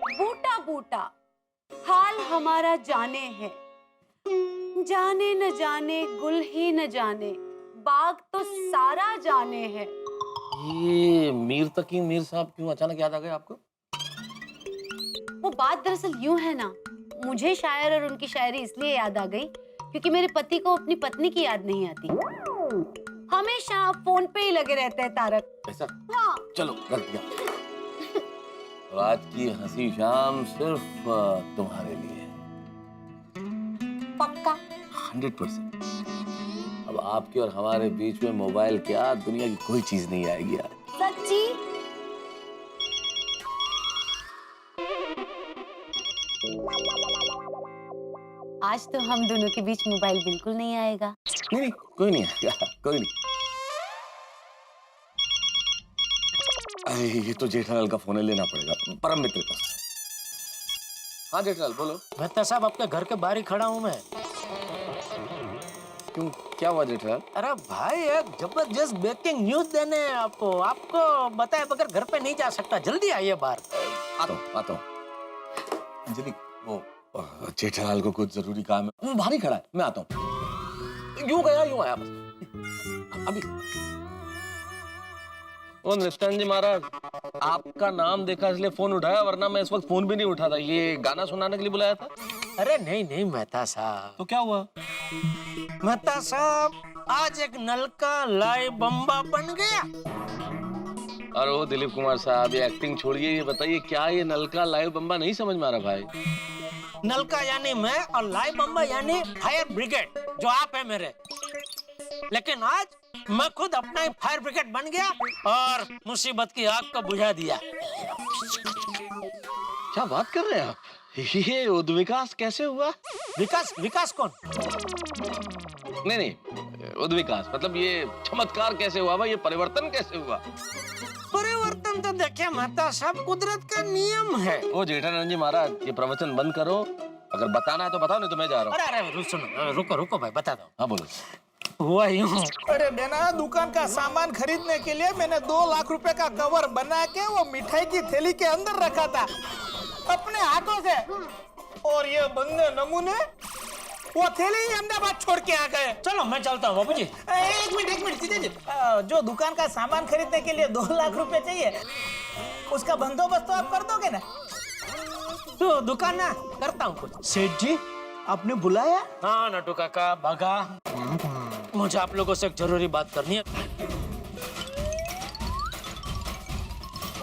बूटा बूटा हाल हमारा जाने है, जाने न जाने गुल ही न जाने, बाग तो सारा जाने है। ये मीर तकी मीर साहब क्यों अचानक याद आ गए आपको? वो बात दरअसल यूं है ना, मुझे शायर और उनकी शायरी इसलिए याद आ गई क्योंकि मेरे पति को अपनी पत्नी की याद नहीं आती। हमेशा फोन पे ही लगे रहते हैं तारक। ऐसा? हाँ। चलो रख दिया। और आज की हंसी शाम सिर्फ तुम्हारे लिए। पक्का? 100%। अब आपके और हमारे बीच में मोबाइल क्या, दुनिया की कोई चीज नहीं आएगी यार। सच्ची? आज तो हम दोनों के बीच मोबाइल बिल्कुल नहीं आएगा। नहीं, कोई नहीं आएगा, कोई नहीं। अरे ये तो जेठालाल का फोन है, लेना पड़ेगा, परम मित्र का। हाँ जेठालाल बोलो। मेहता साहब आपके घर के बाहर ही खड़ा हूँ मैं। क्यों, क्या हुआ जेठालाल? अरे भाई एक जबरदस्त ब्रेकिंग न्यूज देने हैं आपको बताए बगैर घर पे नहीं जा सकता, जल्दी आइए बाहर। आता हूँ। अंजलि, वो जेठालाल को कुछ जरूरी काम है, वो बाहर ही खड़ा है, मैं आता हूँ। यूं गया यूं आया बस अभी। ओ नित्यानंद जी महाराज, आपका नाम देखा इसलिए फोन उठाया, वरना मैं इस वक्त फोन भी नहीं उठाता। ये गाना सुनाने के लिए बुलाया था? अरे नहीं मेहता साहब। तो क्या हुआ? मेहता साहब आज एक नल का लाई बम्बा बन गया। अरे ओ दिलीप कुमार साहब, ये एक्टिंग छोड़िए, ये बताइए क्या ये नलका लाइव बम्बा नहीं समझ में आ रहा भाई। नलका यानी मैं और लाई बम्बा यानी फायर ब्रिगेड, जो आप है मेरे। लेकिन आज मैं खुद अपना ही फायर ब्रिगेड बन गया और मुसीबत की आग को बुझा दिया। क्या बात कर रहे हैं आप? ये उद्विकास कैसे हुआ? विकास कौन? नहीं, उद्विकास मतलब ये चमत्कार कैसे हुआ भाई, ये परिवर्तन कैसे हुआ? परिवर्तन तो देखिए मेहता साहब, कुदरत का नियम है। ओ जेठानंद जी महाराज, ये प्रवचन बंद करो, अगर बताना है तो बताओ, नहीं तो मैं जा रहा हूँ। अरे सुनो, रुको भाई, बता दो। हाँ बोलो। हुआ यूं, अरे बेना, दुकान का सामान खरीदने के लिए मैंने 2 लाख रुपए का कवर बना के वो मिठाई की थैली के अंदर रखा था अपने हाथों से, और ये बंदे नमूने वो थैली ही अहमदाबाद छोड़ के आ गए। चलो मैं चलता हूँ बाबू जी। एक मिनट जीजा जी, जो दुकान का सामान खरीदने के लिए 2 लाख रुपए चाहिए, उसका बंदोबस्त तो आप कर दोगे ना? तो दुकान ना करता हूँ कुछ। सेठ जी आपने बुलाया? हाँ नटू काका, भागा, मुझे आप लोगों से एक जरूरी बात करनी है।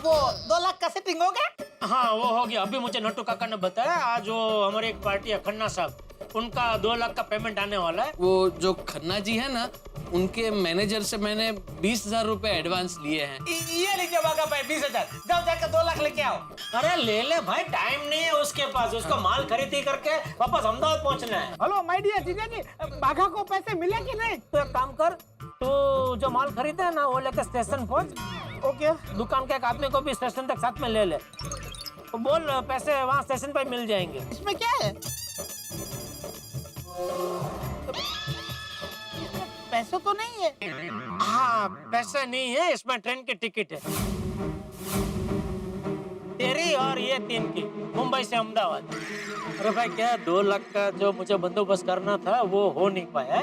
वो 2 लाख का सेटिंग हो गया? हाँ वो हो गया। अभी मुझे नटू काका ने बताया आज वो हमारी एक पार्टी है खन्ना साहब, उनका 2 लाख का पेमेंट आने वाला है। वो जो खन्ना जी है ना, उनके मैनेजर से मैंने 20,000 रुपए एडवांस लिए हैं। ये लीजिए बागा भाई 20,000, जाओ जाकर 2 लाख लेके आओ। अरे ले भाई, टाइम नहीं है उसके पास, उसको माल खरीदी करके वापस अहमदाबाद पहुंचना है। हेलो माय डियर जीजा जी, बाघा को पैसे मिले कि नहीं? तो एक काम कर, तो जो माल खरीदा है ना वो लेकर स्टेशन पहुंच। ओके। दुकान के एक आदमी को भी स्टेशन तक साथ में ले ले, तो बोल पैसे वहाँ स्टेशन पर मिल जाएंगे। इसमें क्या है? पैसे तो नहीं है? हाँ पैसे नहीं है, इसमें ट्रेन की टिकट है तेरी और ये 3 की, मुंबई से अहमदाबाद। अरे भाई क्या 2 लाख का जो मुझे बंदोबस्त करना था वो हो नहीं पाया।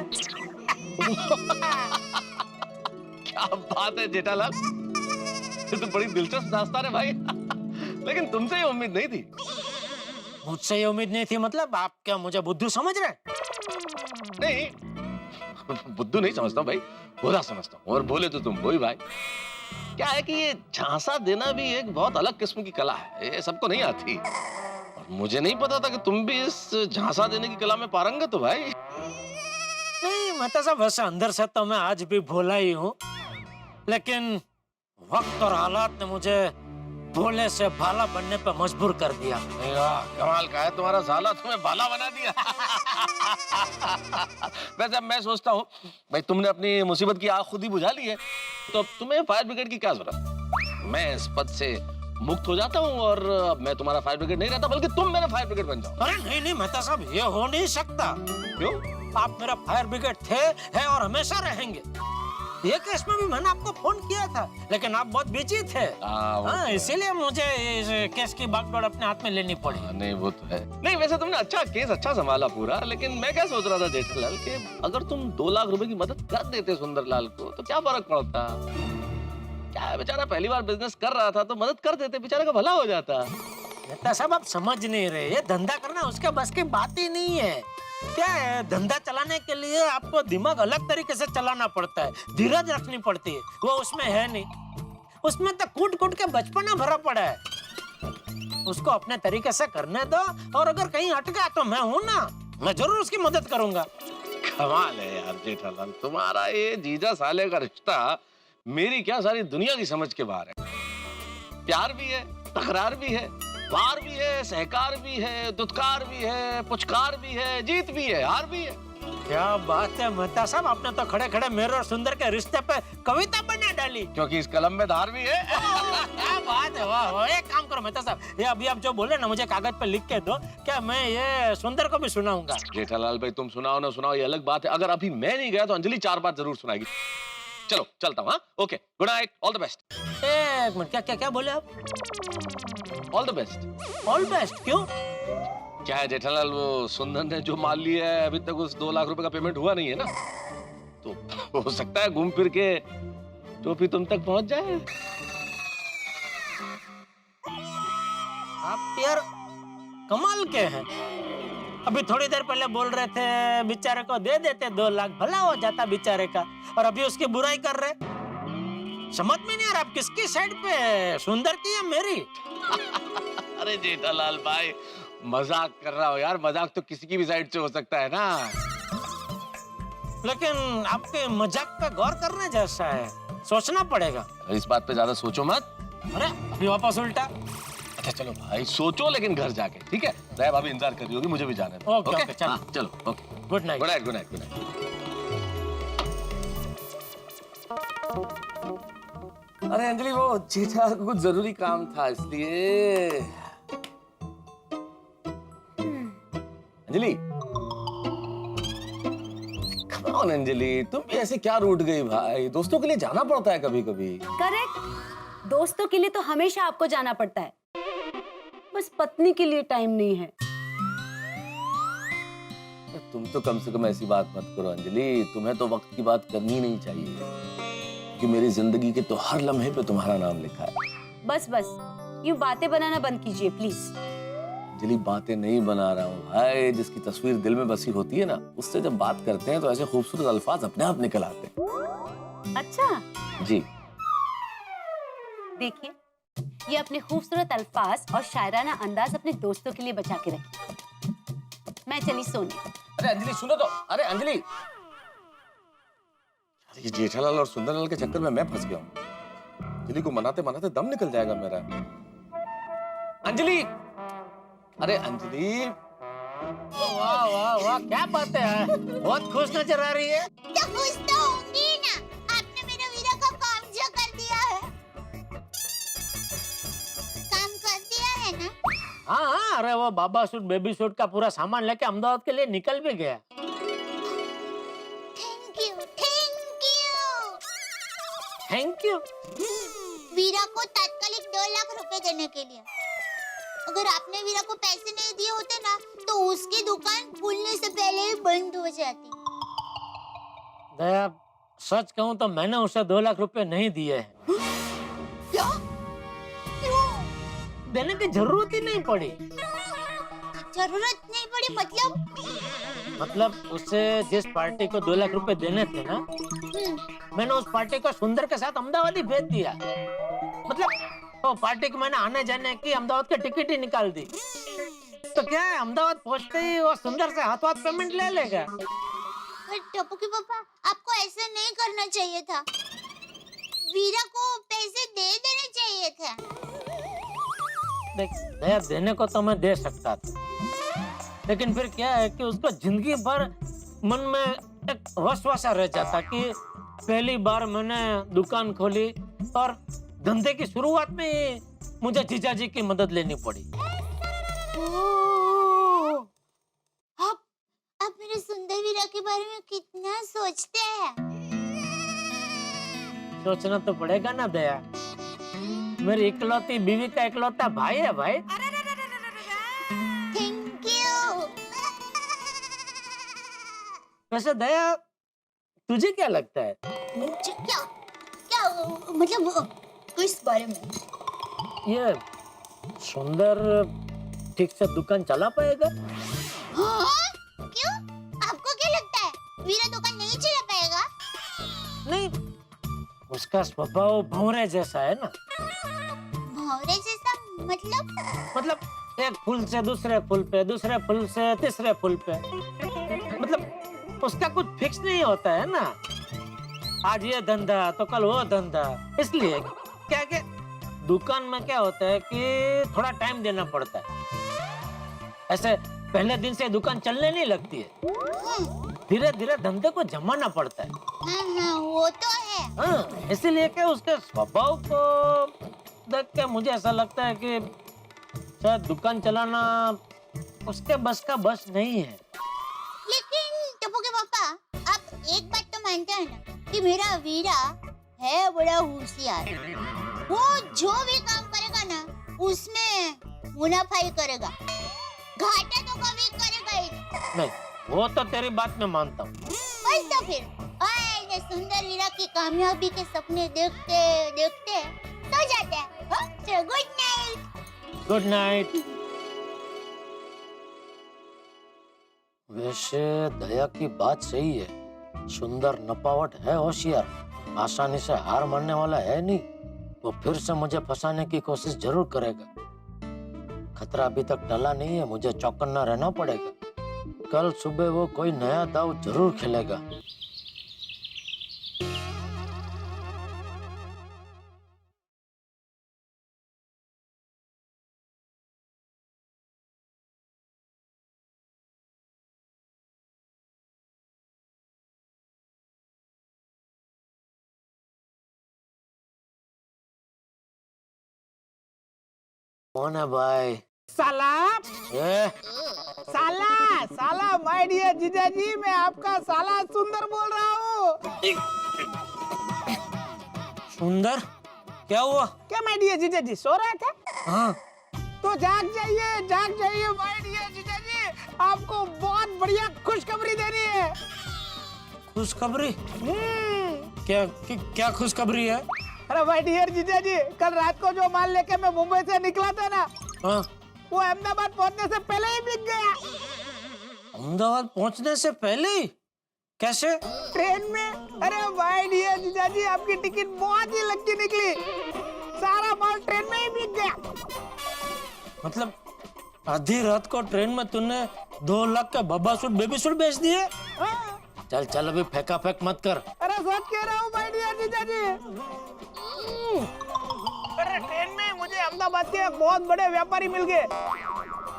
क्या बात है जेठालाल, ये तो बड़ी दिलचस्प दास्तान है भाई। लेकिन तुमसे ये उम्मीद नहीं थी। मुझसे ये उम्मीद नहीं थी मतलब? आप क्या मुझे बुद्धू समझ रहे हैं? नहीं, बुद्धू नहीं समझता भाई, भोला समझता हूँ, और बोले तो तुम वही भाई। क्या है कि ये झांसा देना भी एक बहुत अलग किस्म की कला है, ये सबको नहीं आती। और मुझे नहीं पता था कि तुम भी इस झांसा देने की कला में पारंगत हो भाई। नहीं मेहता साहब, वैसे अंदर से तो मैं आज भी भोला ही हूँ, लेकिन वक्त और हालात ने मुझे भोले से भाला बनने पे मजबूर कर दिया। कमाल का है तुम्हारा साला, तुम्हें भाला बना दिया। वैसे मैं सोचता हूँ भाई, तुमने अपनी मुसीबत की आग खुद ही बुझा ली है, तो अब तुम्हें फायर ब्रिगेड की क्या जरूरत? मैं इस पद से मुक्त हो जाता हूँ और अब मैं तुम्हारा फायर ब्रिगेड नहीं रहता, बल्कि तुम मेरा फायर ब्रिगेड बन जाओ। अरे नहीं मेहता साहब, ये हो नहीं सकता। क्यों? आप मेरा फायर ब्रिगेड थे, है और हमेशा रहेंगे। ये केस में भी मैंने आपको फोन किया था, लेकिन आप बहुत बिजी थे। वो तो है। इसीलिए मुझे इस केस की बागडोर अपने हाथ में लेनी पड़ी। नहीं वो तो है। नहीं वैसे तुमने अच्छा केस अच्छा संभाला पूरा, लेकिन मैं क्या सोच रहा था जेठालाल कि अगर तुम 2 लाख रुपए की मदद कर देते सुंदरलाल को तो क्या फर्क पड़ता। क्या है, बेचारा पहली बार बिजनेस कर रहा था तो मदद कर देते, बेचारे का भला हो जाता। नेता साहब आप समझ नहीं रहे, ये धंधा करना उसके बस की बात ही नहीं है। क्या है, धंधा चलाने के लिए आपको दिमाग अलग तरीके से चलाना पड़ता है, धीरज रखनी पड़ती है, वो उसमें है नहीं। उसमें तो कूट कूट के बचपना भरा पड़ा है। उसको अपने तरीके से करने दो, और अगर कहीं अटका तो मैं हूं ना, मैं जरूर उसकी मदद करूंगा। कमाल है यार जेठालाल, तुम्हारा ये जीजा साले का रिश्ता मेरी क्या सारी दुनिया की समझ के बाहर है। प्यार भी है, तकरार भी है, वार भी है, सहकार भी है, दुत्कार भी है, पुचकार भी है, जीत भी है, हार भी है। क्या बात है मेहता साहब, आपने तो खड़े खड़े मेरे और सुंदर के रिश्ते पे कविता बना डाली। क्योंकि इस कलम में धार भी है। क्या बात है, वाह वाह। एक काम करो मेहता साहब, ये अभी आप जो बोले ना मुझे कागज पे लिख के दो, क्या मैं ये सुंदर को भी सुनाऊंगा। जेठालाल भाई तुम सुनाओ ना सुनाओ ये अलग बात है, अगर अभी मैं नहीं गया तो अंजलि 4 बात जरूर सुनाएगी। चलो चलता हूँ। Okay good night, all the best. एक मिनट, क्या क्या क्या बोले आप? All the best. All best क्यों? क्या है जेठालाल, वो सुंदर ने जो माल लिया है अभी तक उस 2 लाख रुपए का पेमेंट हुआ नहीं है ना, तो हो सकता है घूम फिर के टोपी तुम तक पहुंच जाए। आप यार कमाल के हैं। अभी थोड़ी देर पहले बोल रहे थे बेचारे को दे देते 2 लाख, भला हो जाता बेचारे का, और अभी उसकी बुराई कर रहे। समझ में नहीं आ रहा आप किसकी साइड पे, सुंदर की या मेरी? अरे जेठालाल भाई मजाक कर रहा हो यार, मजाक तो किसी की भी साइड से हो सकता है ना। लेकिन आपके मजाक पे गौर करने जैसा है, सोचना पड़ेगा। इस बात पे ज्यादा सोचो मत। अरे अभी वापस उल्टा। अच्छा चलो भाई सोचो, लेकिन घर जाके, ठीक है? रैब अभी इंतजार कर रही होगी, मुझे भी जाने दो। ओके, ओके, चलो। हाँ, चलो okay, good night. Good night, good night, good night. अरे अंजलि वो जीजा को कुछ जरूरी काम था इसलिए। अंजलि कम ऑन अंजलि, तुम भी ऐसे क्या रूठ गई भाई, दोस्तों के लिए जाना पड़ता है कभी कभी। करेक्ट, दोस्तों के लिए तो हमेशा आपको जाना पड़ता है, बस पत्नी के लिए टाइम नहीं है। तुम तो कम से कम ऐसी बात मत करो अंजलि, तुम्हें तो वक्त की बात करनी नहीं चाहिए, कि मेरी जिंदगी के तो हर लम्हे पे तुम्हारा नाम लिखा है। बस बस यूं बातें बनाना बंद कीजिए प्लीज। अंजलि बातें नहीं बना रहा हूँ भाई, जिसकी तस्वीर दिल में बसी होती है ना, उससे जब बात करते हैं तो ऐसे खूबसूरत अल्फाज अपने आप निकल आते हैं। अच्छा जी देखिए, ये अपने खूबसूरत अल्फाज और शायराना अंदाज अपने दोस्तों के लिए बचा के रखिए। मैं चली सोने। अरे अंजलि सुनो तो, अरे अंजलि, ये जेठालाल और सुंदरलाल के चक्कर में मैं फंस गया हूँ। अंजलि को मनाते मनाते दम निकल जाएगा मेरा। अंजलि, अरे अंजलि, वाह वाह वाह, क्या बात है, बहुत खुश नजर आ रही है। तो खुश तो होंगी ना, आपने मेरे वीरा का काम जो कर दिया है। काम कर दिया है ना? हाँ हाँ, अरे वो बाबा सूट बेबी सूट का पूरा सामान लेके अहमदाबाद के लिए निकल भी गया। Thank you, thank you. Thank you. Veera को तात्कालिक 2 लाख रुपए देने के लिए। अगर आपने वीरा को पैसे नहीं दिए होते ना, तो उसकी दुकान खुलने से पहले ही बंद हो जाती। दया, सच कहूँ तो मैंने उसे 2 लाख रुपए नहीं दिए हैं। क्या? क्यों? देने की जरूरत ही नहीं पड़ी। जरूरत नहीं पड़ी मतलब? उसे जिस पार्टी को 2 लाख रुपए देने थे ना, मैंने उस पार्टी को सुंदर के साथ अहमदाबाद ही भेज दिया। मतलब वो पार्टी को मैंने आने जाने की अहमदाबाद की टिकट ही निकाल दी। तो क्या है, अहमदाबाद पहुंचते ही वो सुंदर से हाथ पेमेंट ले लेगा। पर टप्पू के पापा, आपको ऐसा नहीं करना चाहिए था। वीरा को पैसे दे देने चाहिए थे। देख दया, देने को तो मैं दे सकता था, लेकिन फिर क्या है कि उसको जिंदगी भर मन में एक वसवसा रह जाता कि पहली बार मैंने दुकान खोली और धंधे की शुरुआत में ही मुझे जीजा जी की मदद लेनी पड़ी। आप मेरे सुंदर वीरा के बारे में कितना सोचते हैं। सोचना तो पड़ेगा ना दया, मेरी इकलौती बीवी का इकलौता भाई है भाई। Thank you. वैसे दया, तुझे क्या लगता है? मुझे क्या क्या मतलब किस बारे में? ये सुंदर ठीक से दुकान चला पाएगा? हाँ? क्यों? आपको क्या लगता है वीरा दुकान नहीं चला पाएगा? नहीं, उसका स्वभाव भौरे जैसा है ना। भौरे जैसा मतलब? एक फूल से दूसरे फूल पे, दूसरे फूल से तीसरे फूल पे, मतलब उसका कुछ फिक्स नहीं होता है ना। आज ये धंधा तो कल वो धंधा। इसलिए क्या कि दुकान में क्या होता है कि थोड़ा टाइम देना पड़ता है। ऐसे पहले दिन से दुकान चलने नहीं लगती है, धीरे धीरे धंधे को जमाना पड़ता है। हाँ, वो तो है। हाँ, इसीलिए क्या उसके स्वभाव को देख के मुझे ऐसा लगता है कि शायद दुकान चलाना उसके बस का बस नहीं है। लेकिन टप्पू के पापा, आप एक बात तो मानते हैं ना कि मेरा वीरा है बड़ा होशियार। वो जो भी काम करेगा ना उसमें मुनाफा ही करेगा, घाटा तो कभी करेगा ही नहीं, वो तो तेरी बात में मानता हूँ। बस तो फिर आए सुंदर वीरा की कामयाबी के सपने देखते देखते सो जाते हैं। तो गुड नाइट। Good night. वैसे दया की बात सही है, सुंदर नपावट है, होशियार, आसानी से हार मानने वाला है नहीं। वो फिर से मुझे फंसाने की कोशिश जरूर करेगा। खतरा अभी तक टला नहीं है, मुझे चौकन्ना रहना पड़ेगा। कल सुबह वो कोई नया दाव जरूर खेलेगा। कौन है भाई? साला ए, साला साला माय डियर जीजाजी, मैं आपका साला सुंदर बोल रहा हूँ। सुंदर, क्या हुआ? क्या माय डियर जीजाजी सो रहे थे? हाँ, तो जाग जाइए माय डियर जीजाजी, आपको बहुत बढ़िया खुशखबरी देनी है। खुशखबरी? क्या खुशखबरी है? अरे माय डियर जीजाजी, कल रात को जो माल लेके मैं मुंबई से निकला था ना, हाँ, वो अहमदाबाद पहुंचने से पहले ही बिक गया। अहमदाबाद पहुंचने से पहले ही? कैसे? ट्रेन में। अरे माय डियर जीजाजी, आपकी टिकट बहुत ही लकी निकली, सारा माल ट्रेन में ही बिक गया। मतलब आधी रात को ट्रेन में तूने 2 लाख का बब्बा सूट बेबी सूट बेच दिए? हाँ। चल चल, अभी फेंका फेंक मत कर। अरे सच कह रहा हूँ माय डियर जीजाजी। अरे ट्रेन में मुझे अहमदाबाद के एक बहुत बड़े व्यापारी मिल गए,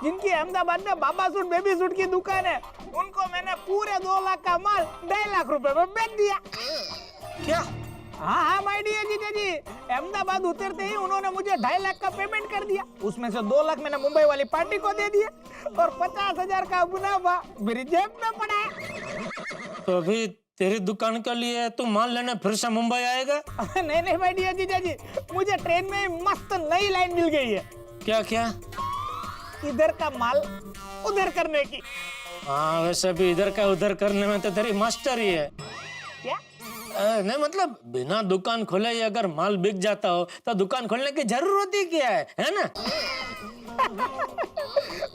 जिनकी अहमदाबाद में बाबा सूट बेबी सूट की दुकान है। उनको मैंने पूरे 2 लाख का माल 2.5 लाख रुपए में बेच दिया। क्या? हाँ माय डियर जीजाजी, अहमदाबाद उतरते ही उन्होंने मुझे 2.5 लाख का पेमेंट कर दिया। उसमें से 2 लाख मैंने मुंबई वाली पार्टी को दे दिया और 50,000 का मुनाफा मेरी जेब में पड़ा है। तो अभी तेरी दुकान के लिए तू माल लेने फिर से मुंबई आएगा? नहीं माय डियर जीजाजी, मुझे ट्रेन में मस्त नई लाइन मिल गई है। क्या क्या? इधर का माल उधर करने की। हाँ, वैसे भी इधर का उधर करने में तो तेरी मास्टर ही है। क्या? नहीं, मतलब बिना दुकान खोले ही अगर माल बिक जाता हो तो दुकान खोलने की जरूरत ही क्या है ना?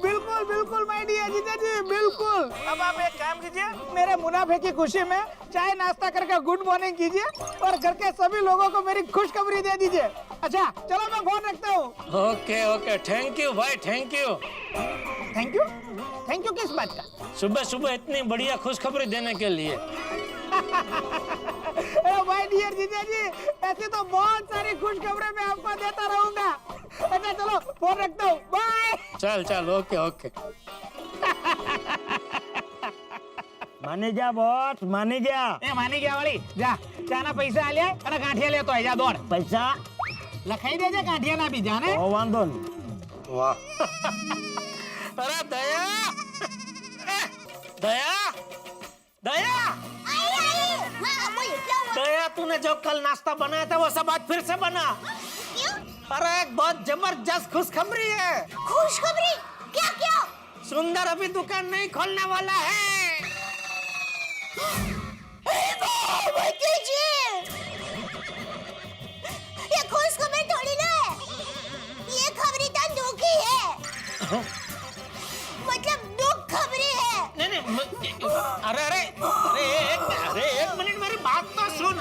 बिल्कुल बिल्कुल माय डियर जीजाजी, बिल्कुल। अब आप एक काम कीजिए, मेरे मुनाफे की खुशी में चाय नाश्ता करके गुड मॉर्निंग कीजिए और घर के सभी लोगों को मेरी खुशखबरी दे दीजिए। अच्छा चलो, मैं फोन रखता हूँ। ओके ओके, थैंक यू भाई, thank you. Thank you? Thank you किस बात का? सुबह सुबह इतनी बढ़िया खुशखबरी देने के लिए। माय डियर जीजाजी, ऐसी तो बहुत सारी खुशखबरें मैं आपको देता रहूंगा। अच्छा चलो, फोन रखता हूँ, बाय। चल चल, ओके ओके। मानी जा बॉस, मानी जा। ए मानी गया वाली, जा चाना पैसा आलिया અને ગાંઠિયા લેતો આય, જા દોડ। पैसा લખાઈ દેજે ગાંઠિયા ના બી જાને। ओ वांधो नहीं। वाह। अरे दया, दया, दया, हाँ बोलिए, क्या हुआ? दया, तूने तुमने जो कल नाश्ता बनाया था वो सब आज फिर से बना। क्यों? अरे एक बहुत जबरदस्त खुशखबरी है। खुशखबरी? क्या क्या? सुंदर अभी दुकान नहीं खोलने वाला है। ये खुशखबरी थोड़ी ना है, ये खबरी तो दुख ही है। मतलब दुख खबरी है। नहीं अरे एक मिनट मेरी बात तो सुन।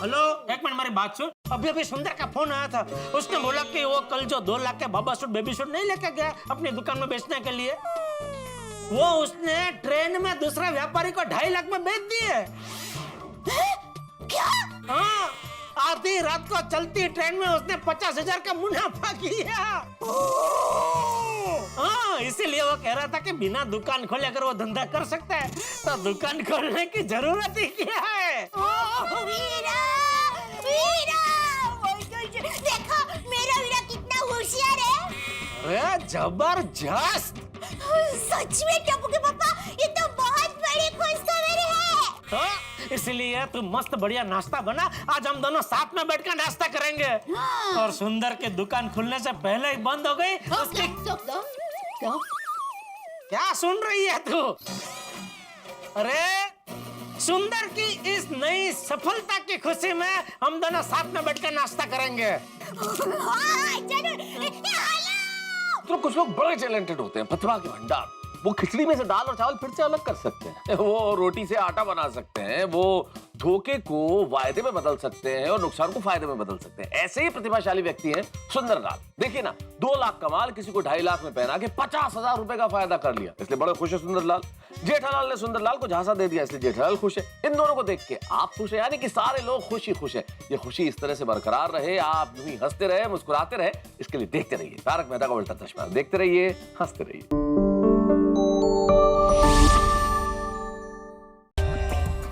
हेलो, एक मिनट मेरी बात सुन। अभी सुंदर का फोन आया था। उसने बोला कि वो कल जो 2 लाख के बाबा सूट बेबी सूट नहीं लेके गया अपनी दुकान में बेचने के लिए, वो उसने ट्रेन में दूसरे व्यापारी को 2.5 लाख में बेच दिए। क्या? हाँ, आधी रात को चलती ट्रेन में उसने 50,000 का मुनाफा किया। हाँ, इसीलिए वो कह रहा था कि बिना दुकान खोले अगर वो धंधा कर सकता है तो दुकान खोलने की जरूरत ही क्या है। वीरा, वीरा, देखो मेरा वीरा कितना होशियार है। अरे जबरदस्त। सच में टप्पू के पापा, ये तो बहुत बड़ी खुशखबरी है। तो इसलिए तू मस्त बढ़िया नाश्ता बना, आज हम दोनों साथ में बैठकर नाश्ता करेंगे। हाँ। और सुंदर की दुकान खुलने से पहले ही बंद हो गई उसकी। क्या सुन रही है तू? अरे सुंदर की इस नई सफलता की खुशी में हम दोनों साथ में बैठकर नाश्ता करेंगे। हाँ, जरूर। तो कुछ लोग बड़े टैलेंटेड होते हैं, प्रतिभा के भंडार। वो खिचड़ी में से दाल और चावल फिर से अलग कर सकते हैं, वो रोटी से आटा बना सकते हैं, वो धोखे को वायदे में बदल सकते हैं और नुकसान को फायदे में बदल सकते हैं। ऐसे ही प्रतिभाशाली व्यक्ति हैं सुंदरलाल। देखिए ना, 2 लाख कमाल किसी को 2.5 लाख में पहना के 50,000 रुपए का फायदा कर लिया, इसलिए बड़े खुश है सुंदरलाल। जेठालाल ने सुंदरलाल को झांसा दे दिया, इसलिए जेठालाल खुश है। इन दोनों को देख के आप खुश है, यानी कि सारे लोग खुश ही खुश है। ये खुशी इस तरह से बरकरार रहे, आप यूं ही हंसते रहे, मुस्कुराते रहे, इसके लिए देखते रहिए तारक मेहता का उल्टा चश्मा। देखते रहिए, हंसते रहिए।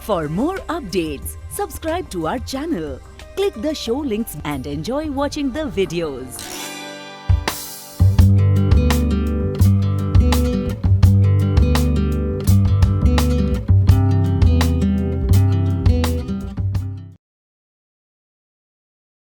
For more updates, subscribe to our channel, click the show links and enjoy watching the videos.